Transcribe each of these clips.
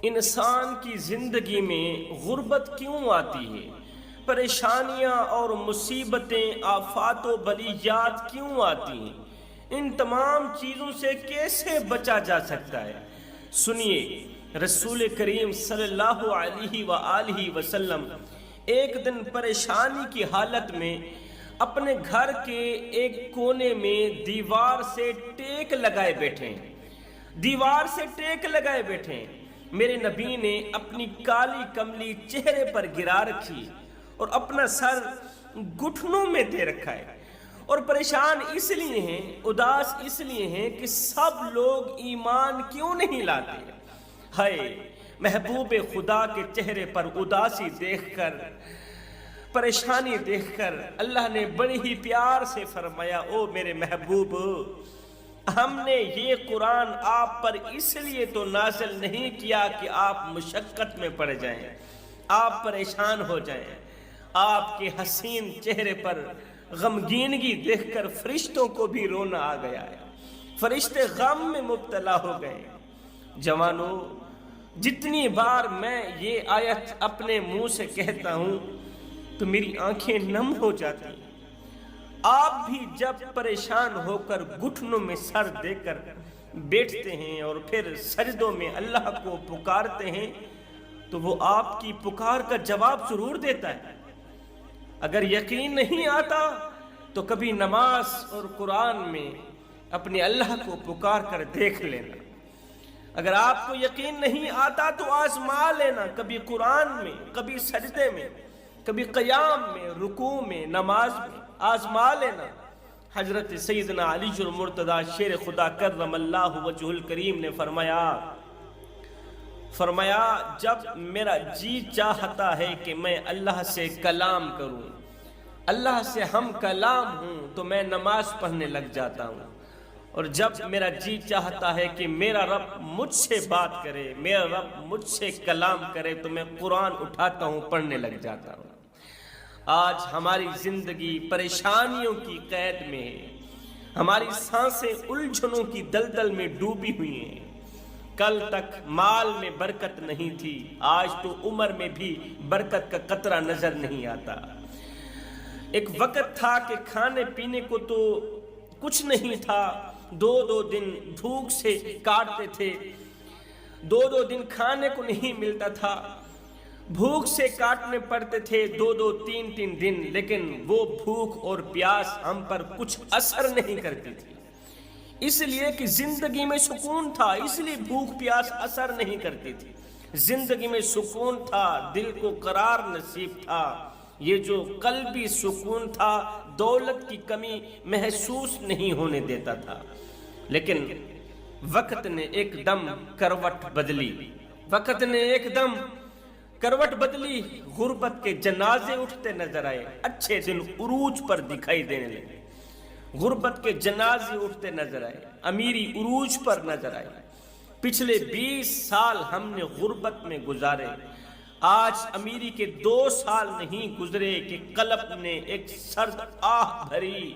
انسان کی زندگی میں غربت کیوں آتی ہے؟ پریشانیاں اور مصیبتیں، آفات و بلیات کیوں آتی ہیں؟ ان تمام چیزوں سے کیسے بچا جا سکتا ہے؟ سنیے، رسول کریم صلی اللہ علیہ وآلہ وسلم ایک دن پریشانی کی حالت میں اپنے گھر کے ایک کونے میں دیوار سے ٹیک لگائے بیٹھے ہیں۔ دیوار سے ٹیک لگائے بیٹھے ہیں۔ میرے نبی نے اپنی کالی کملی چہرے پر گرا رکھی اور اپنا سر گھٹنوں میں دے رکھا ہے، اور پریشان اس لیے ہیں، اداس اس لیے ہیں کہ سب لوگ ایمان کیوں نہیں لاتے۔ ہائے، محبوب خدا کے چہرے پر اداسی دیکھ کر، پریشانی دیکھ کر اللہ نے بڑے ہی پیار سے فرمایا، او میرے محبوب، ہم نے یہ قرآن آپ پر اس لیے تو نازل نہیں کیا کہ آپ مشقت میں پڑ جائیں، آپ پریشان ہو جائیں۔ آپ کے حسین چہرے پر غمگینگی دیکھ کر فرشتوں کو بھی رونا آ گیا ہے، فرشتے غم میں مبتلا ہو گئے۔ جوانوں، جتنی بار میں یہ آیت اپنے منہ سے کہتا ہوں تو میری آنکھیں نم ہو جاتی ہیں۔ آپ بھی جب پریشان ہو کر گھٹنوں میں سر دے کر بیٹھتے ہیں اور پھر سجدوں میں اللہ کو پکارتے ہیں تو وہ آپ کی پکار کا جواب ضرور دیتا ہے۔ اگر یقین نہیں آتا تو کبھی نماز اور قرآن میں اپنے اللہ کو پکار کر دیکھ لینا۔ اگر آپ کو یقین نہیں آتا تو آزما لینا، کبھی قرآن میں، کبھی سجدے میں، کبھی قیام میں، رکوع میں، نماز میں آزما لینا۔ حضرت سیدنا علی المرتضیٰ شیر خدا کرم اللہ وجہ الکریم نے فرمایا جب میرا جی چاہتا ہے کہ میں اللہ سے کلام کروں، اللہ سے ہم کلام ہوں، تو میں نماز پڑھنے لگ جاتا ہوں، اور جب میرا جی چاہتا ہے کہ میرا رب مجھ سے بات کرے، میرا رب مجھ سے کلام کرے، تو میں قرآن اٹھاتا ہوں، پڑھنے لگ جاتا ہوں۔ آج ہماری زندگی پریشانیوں کی قید میں ہے، ہماری سانسیں الجھنوں کی دلدل میں ڈوبی ہوئی ہیں۔ کل تک مال میں برکت نہیں تھی، آج تو عمر میں بھی برکت کا قطرہ نظر نہیں آتا۔ ایک وقت تھا کہ کھانے پینے کو تو کچھ نہیں تھا، دو دن بھوک سے کاٹتے تھے، دو دن کھانے کو نہیں ملتا تھا، بھوک سے کاٹنے پڑتے تھے تین دن، لیکن وہ بھوک اور پیاس ہم پر کچھ اثر نہیں کرتی تھی، اس لیے کہ زندگی میں سکون تھا، اس لیے بھوک پیاس اثر نہیں کرتی تھی۔ زندگی میں سکون تھا، دل کو قرار نصیب تھا، یہ جو قلبی سکون تھا دولت کی کمی محسوس نہیں ہونے دیتا تھا۔ لیکن وقت نے ایک دم کروٹ بدلی، وقت نے ایک دم کروٹ بدلی، غربت کے جنازے اٹھتے نظر آئے، اچھے دن عروج پر دکھائی دینے لگے، غربت کے جنازے اٹھتے نظر آئے، امیری عروج پر نظر آئے۔ پچھلے 20 سال ہم نے غربت میں گزارے، آج امیری کے 2 سال نہیں گزرے کہ قلب نے ایک سرد آہ بھری،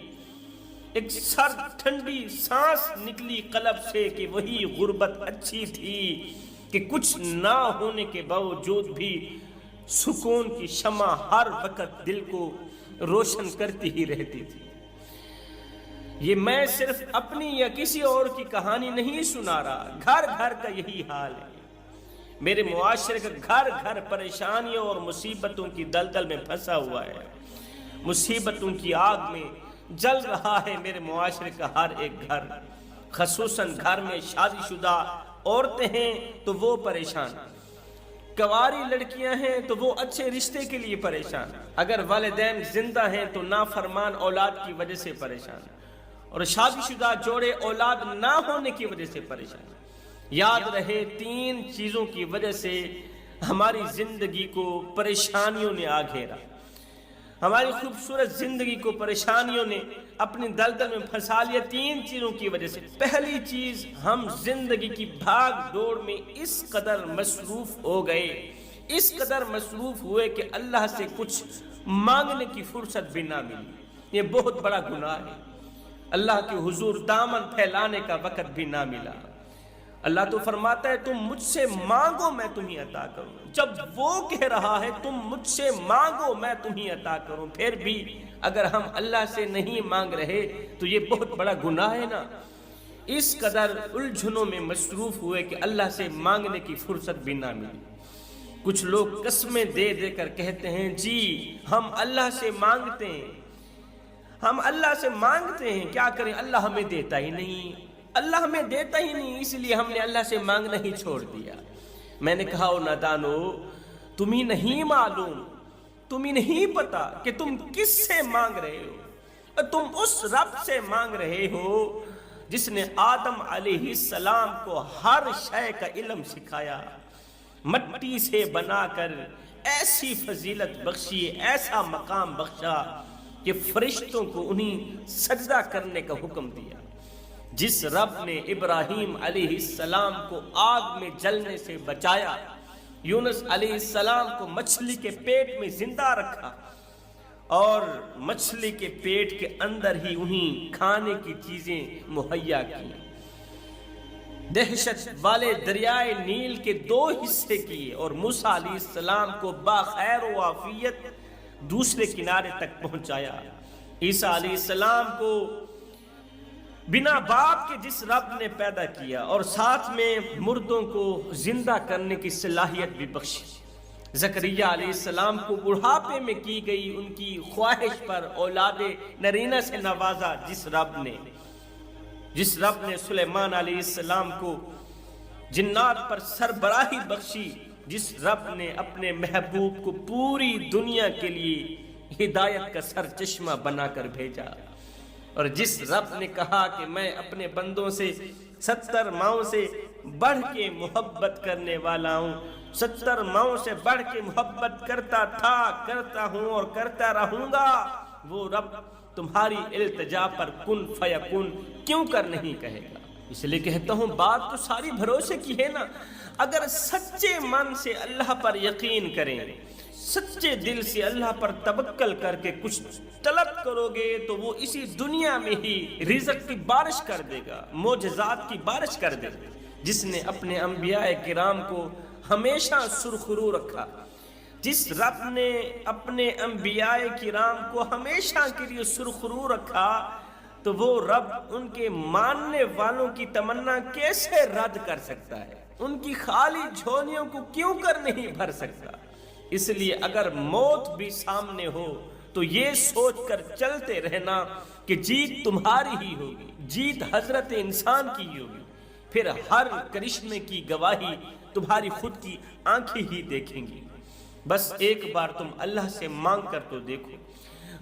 ایک سرد ٹھنڈی سانس نکلی قلب سے کہ وہی غربت اچھی تھی کہ کچھ نہ ہونے کے باوجود بھی سکون کی شمع ہر وقت دل کو روشن کرتی ہی رہتی تھی۔ یہ میں صرف اپنی یا کسی اور کی کہانی نہیں سنا رہا، گھر گھر کا یہی حال ہے۔ میرے معاشرے کا گھر گھر پریشانیوں اور مصیبتوں کی دلدل میں پھنسا ہوا ہے، مصیبتوں کی آگ میں جل رہا ہے میرے معاشرے کا ہر ایک گھر، خصوصاً گھر میں شادی شدہ عورتیں ہیں تو وہ پریشان، کنواری لڑکیاں ہیں تو وہ اچھے رشتے کے لیے پریشان، اگر والدین زندہ ہیں تو نافرمان اولاد کی وجہ سے پریشان، اور شادی شدہ جوڑے اولاد نہ ہونے کی وجہ سے پریشان۔ یاد رہے، 3 چیزوں کی وجہ سے ہماری زندگی کو پریشانیوں نے آ گھیرا، ہماری خوبصورت زندگی کو پریشانیوں نے اپنی دلدل میں پھنسا لیا 3 چیزوں کی وجہ سے۔ پہلی چیز، ہم زندگی کی بھاگ دوڑ میں اس قدر مصروف ہو گئے، اس قدر مصروف ہوئے کہ اللہ سے کچھ مانگنے کی فرصت بھی نہ ملی۔ یہ بہت بڑا گناہ ہے، اللہ کے حضور دامن پھیلانے کا وقت بھی نہ ملا۔ اللہ تو فرماتا ہے تم مجھ سے مانگو میں تمہیں عطا کروں، جب وہ کہہ رہا ہے تم مجھ سے مانگو میں تمہیں عطا کروں، پھر بھی اگر ہم اللہ سے نہیں مانگ رہے تو یہ بہت بڑا گناہ ہے نا۔ اس قدر الجھنوں میں مصروف ہوئے کہ اللہ سے مانگنے کی فرصت بھی نہ ملی۔ کچھ لوگ قسمیں دے دے کر کہتے ہیں جی ہم اللہ سے مانگتے ہیں، ہم اللہ سے مانگتے ہیں، کیا کریں اللہ ہمیں دیتا ہی نہیں، اللہ ہمیں دیتا ہی نہیں، اس لیے ہم نے اللہ سے مانگنا ہی چھوڑ دیا۔ میں نے کہا او نادانو، تمہیں نہیں معلوم، تمہیں نہیں پتا کہ تم کس سے مانگ رہے ہو، اور تم اس رب سے مانگ رہے ہو جس نے آدم علیہ السلام کو ہر شے کا علم سکھایا، مٹی سے بنا کر ایسی فضیلت بخشی، ایسا مقام بخشا کہ فرشتوں کو انہیں سجدہ کرنے کا حکم دیا، جس رب نے ابراہیم علیہ السلام کو آگ میں جلنے سے بچایا، یونس علیہ السلام کو مچھلی کے پیٹ میں زندہ رکھا اور مچھلی کے پیٹ کے اندر ہی انہیں کھانے کی چیزیں مہیا کی، دہشت والے دریائے نیل کے 2 حصے کیے اور موسیٰ علیہ السلام کو باخیر و عافیت دوسرے کنارے تک پہنچایا، عیسیٰ علیہ السلام کو بنا باپ کے جس رب نے پیدا کیا اور ساتھ میں مردوں کو زندہ کرنے کی صلاحیت بھی بخشی، زکریا علیہ السلام کو بڑھاپے میں کی گئی ان کی خواہش پر اولاد نرینہ سے نوازا، جس رب نے سلیمان علیہ السلام کو جنات پر سربراہی بخشی، جس رب نے اپنے محبوب کو پوری دنیا کے لیے ہدایت کا سر چشمہ بنا کر بھیجا، اور جس رب نے کہا کہ میں اپنے بندوں سے 70 ماؤں سے بڑھ کے محبت کرنے والا ہوں، 70 ماؤں سے بڑھ کے محبت کرتا تھا، کرتا ہوں اور کرتا رہوں گا، وہ رب تمہاری التجا پر کن فیکن کیوں کر نہیں کہے گا؟ اس لیے کہتا ہوں بات تو ساری بھروسے کی ہے نا۔ اگر سچے من سے اللہ پر یقین کریں، سچے دل سے اللہ پر توکل کر کے کچھ طلب کرو گے تو وہ اسی دنیا میں ہی رزق کی بارش کر دے گا، معجزات کی بارش کر دے گا، جس نے اپنے انبیاء کرام کو ہمیشہ سرخرو رکھا، جس رب نے اپنے انبیاء کرام کو ہمیشہ کے لیے سرخرو رکھا، تو وہ رب ان کے ماننے والوں کی تمنا کیسے رد کر سکتا ہے؟ ان کی خالی جھولیوں کو کیوں کر نہیں بھر سکتا؟ اس لیے اگر موت بھی سامنے ہو تو یہ سوچ کر چلتے رہنا کہ جیت تمہاری ہی ہوگی، جیت حضرت انسان کی ہی ہوگی، پھر ہر کرشمے کی گواہی تمہاری خود کی آنکھیں ہی دیکھیں گی۔ بس ایک بار تم اللہ سے مانگ کر تو دیکھو۔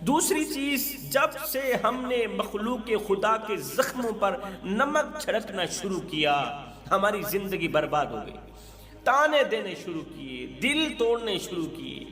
دوسری چیز، جب سے ہم نے مخلوق خدا کے زخموں پر نمک چھڑکنا شروع کیا، ہماری زندگی برباد ہو گئی، تانے دینے شروع کیے، دل توڑنے شروع کیے،